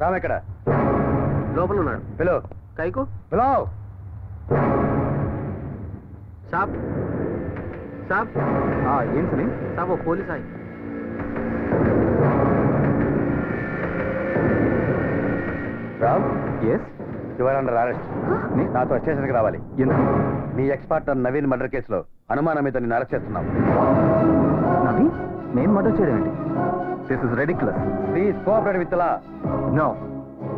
రామ్ ఎక్కడ? లోపల ఉన్నాడు. పిలో కైకు పిలో. साहब साहब ఏం సలీం? साहब वो पुलिस आई. రామ్ ఎస్ యు ఆర్ అండర్ అరెస్ట్. నాతో స్టేషన్కి రావాలి. ఎందుకు? మీ ఎక్స్ పార్ట్నర్ నవీన్ మర్డర్ కేసులో అనుమానం మీద నిన్ను అరెస్ట్ చేస్తున్నాం. నవీన్ నేను మర్డర్ చేయడం ఏంటి? This is ridiculous. Please cooperate with law. No,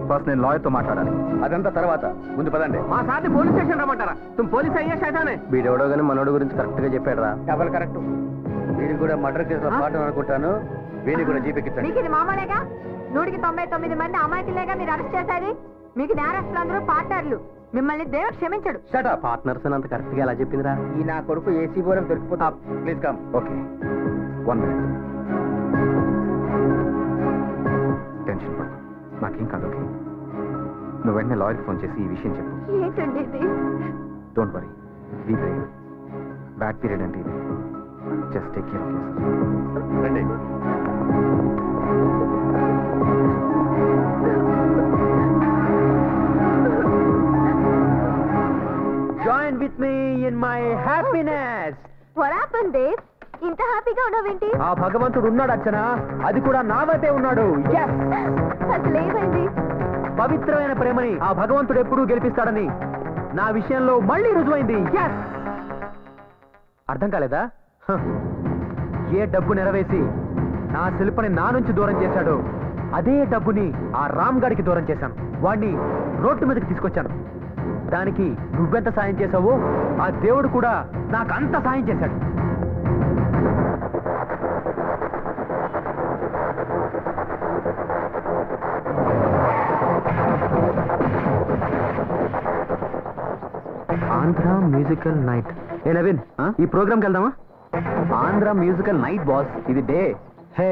first నేను లాయర్తో మాట్లాడాలి. అదంతా తర్వాత, ముందు పదండి. మా సార్ని పోలీస్ స్టేషన్ రమ్మంటారా? తుమ్ పోలీస్ అయ్యా శైతానే. వీడెవడో కానీ మనోడు గురించి కరెక్ట్ గా చెప్పాడు రా. ఎవరు కరెక్ట్? వీడికి కూడా మర్డర్ కేసులో పాటు అనుకుంటాను. వీడిని కూడా జీపెక్కించండి. మీకు ఇది మామూలేగా? 199 మంది అమాయకులేగా మీరు అరెస్ట్ చేశారు. మీకు నేరస్తులందరూ పార్ట్నర్లు. మిమ్మల్ని దేవుడు క్షమించడు. Shut up. పార్ట్నర్స్ అంత కరెక్ట్ గా ఎలా చెప్పిందిరా? ఈ నా కొడుకు ఏసీ బోరం దొరికిపోతా. Please come. Okay, 1 minute. Tension పడు, నాకేం కాదు. ఓకే, నువ్వు వెంటనే లాయర్కి ఫోన్ చేసి ఈ విషయం చెప్పు. ఏంటండి ఇది? Don't worry, be brave. Bad period అంటే ఇది. Just take care of yourself. రండి. Join with me in my happiness. What happened, Dave? ఇంత హ్యాపీగా ఉన్నావేంటి? ఆ భగవంతుడు ఉన్నాడు అర్చన, అది కూడా నా వైపే ఉన్నాడు. అసలు ఏమైంది? పవిత్రమైన ప్రేమని ఆ భగవంతుడు ఎప్పుడూ గెలిపిస్తాడని నా విషయంలో మళ్ళీ రుజువైంది. అర్థం కాలేదా? ఏ డబ్బు నెరవేసి నా శిల్పని నా నుంచి దూరం చేశాడో అదే డబ్బుని ఆ రామ్ గారికి దూరం చేశాను. వాడిని రోడ్డు మీదకి తీసుకొచ్చాను. దానికి నువ్వెంత సాయం చేశావో ఆ దేవుడు కూడా నాకు అంత సాయం చేశాడు. Andhra musical night. ఏ నవీన్, ఈ ప్రోగ్రామ్కి వెళ్దామా? ఆంధ్ర మ్యూజికల్ నైట్ బాస్, ఇది డే. హే,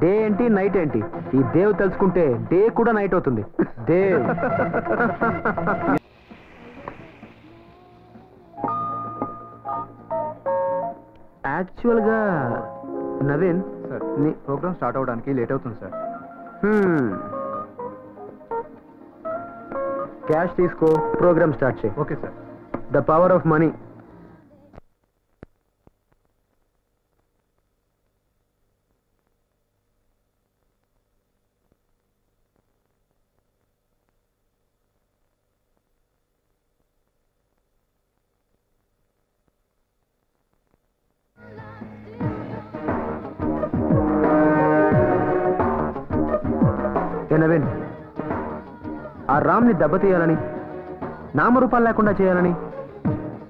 డే ఏంటి నైట్ ఏంటి? ఈ దేవ్ తెలుసుకుంటే డే కూడా నైట్ అవుతుంది. దేవ్ యాక్చువల్గా నవీన్ సార్, నీ ప్రోగ్రామ్ స్టార్ట్ అవడానికి లేట్ అవుతుంది సార్. క్యాష్ తీసుకో, ప్రోగ్రామ్ స్టార్ట్ చేయి. Okay sir. The power of money. Naveen, ఆ రామ్ని దెబ్బతీయాలని, నామరూపాలు లేకుండా చేయాలని,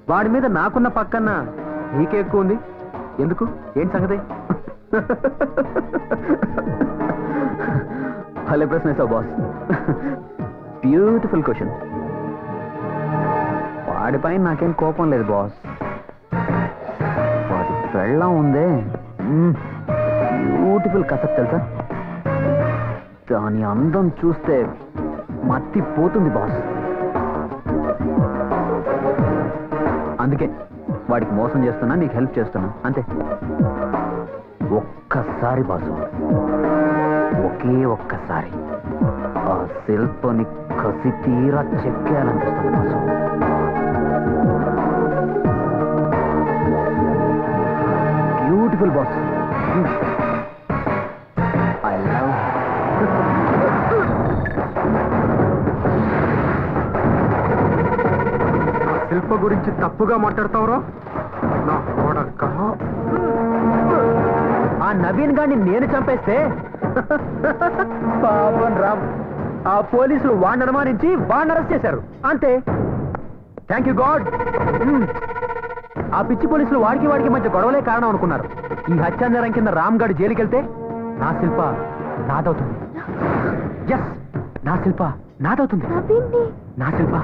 వాడి మీద నాకున్న పక్కన నీకే ఎక్కువ ఉంది. ఎందుకు? ఏంటి సంగతి? భలే ప్రశ్న వేసావు బాస్. Beautiful question. వాడిపై నాకేం కోపం లేదు బాస్. వాడి పెళ్ళం ఉందే, బ్యూటిఫుల్ కసక్ తెలుసా? దాని అందం చూస్తే మత్తి పోతుంది బాస్. అందుకే వాడికి మోసం చేస్తున్నా, నీకు హెల్ప్ చేస్తున్నా, అంతే. ఒక్కసారి బాసు, ఒకే ఒక్కసారి ఆ శిల్పని కసి తీరా చెక్కేయాలనిపిస్తుంది boss. Beautiful boss. I love. శిల్ప గురించి తప్పుగా మాట్లాడతావురా నా కొడక. ఆ నవీన్ గారిని నేను చంపేస్తే పాపం రామ్, ఆ పోలీసులు వాడిని అనుమానించి వాడిని అరెస్ట్ చేశారు, అంతే. Thank you God. ఆ పిచ్చి పోలీసులు వాడికి మధ్య గొడవలే కారణం అనుకున్నారు. ఈ హత్యానేరం కింద రామ్ గారు జైలుకి వెళ్తే నా శిల్ప నాదవుతుంది. ఎస్, నా శిల్ప నాదవుతుంది. నా శిల్ప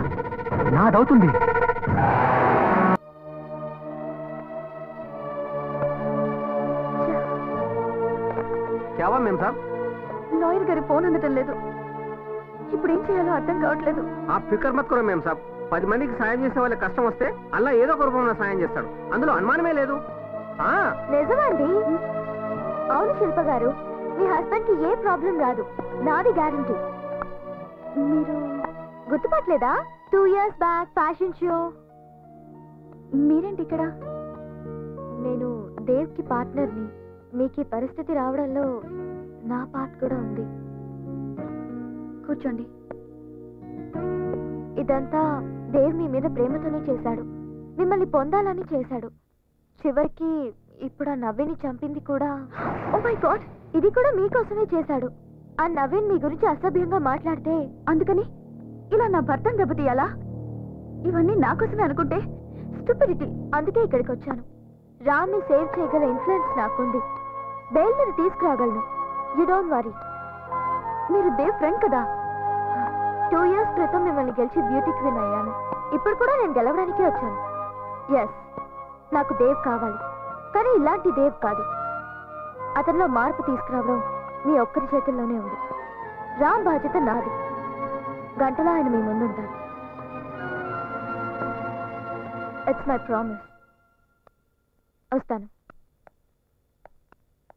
నాదవుతుంది. క్యావా మేం సాబ్? లాయర్ గారి ఫోన్ అందటం లేదు. ఇప్పుడు ఏం చేయాలో అర్థం కావట్లేదు. ఆ ఫికర్ మత్ కూడా మేం సాబ్. 10 మందికి సాయం చేసే వాళ్ళకి కష్టం వస్తే అల్లా ఏదో ఒక రూపంలో సాయం చేస్తాడు, అందులో అనుమానమే లేదు. నిజమండి. అవును శిల్ప గారు, మీ హస్బెండ్ కి ఏ ప్రాబ్లం రాదు, నాది గ్యారంటీ. మీరు గుర్తుపట్టలేదా? 2 years బ్యాక్ ఫ్యాషన్ షో. మీరేంటి ఇక్కడ? నేను దేవ్కి పార్ట్నర్ని. మీకు ఈ పరిస్థితి రావడంలో నా పార్ట్ కూడా ఉంది. కూర్చోండి. ఇదంతా దేవ్ మీ మీద ప్రేమతోనే చేశాడు. మిమ్మల్ని పొందాలని చేశాడు. చివరికి ఇప్పుడు ఆ నవ్విని చంపింది కూడా. ఓ మై గాడ్, ఇది కూడా మీకోసమే చేశాడు. ఆ నవీన్ మీ గురించి అసభ్యంగా మాట్లాడితే అందుకని ఇలా నా భర్తను దెబ్బతీయాలా? ఇవన్నీ నా కోసమే అనుకుంటే స్టూపిడిటీ. అందుకే ఇక్కడికి వచ్చాను. రామ్ని సేవ్ చేయగల ఇన్ఫ్లుయెన్స్ నాకుంది. బెయిల్ మీద తీసుకురాగలను. You don't worry. మీరు దేవ్ ఫ్రెండ్ కదా. 2 years క్రితం మిమ్మల్ని గెలిచి బ్యూటీ క్వీన్ అయ్యాను. ఇప్పుడు కూడా నేను గెలవడానికే వచ్చాను. ఎస్, నాకు దేవ్ కావాలి, కానీ ఇలాంటి దేవ్ కాదు. అతనిలో మార్పు తీసుకురావడం మీ ఒక్కరి చేతుల్లోనే ఉంది. రామ్ బాధ్యత నాది. గంటలో ఆయన మీ ముందు ఉంటారు. It's my promise. వస్తాను.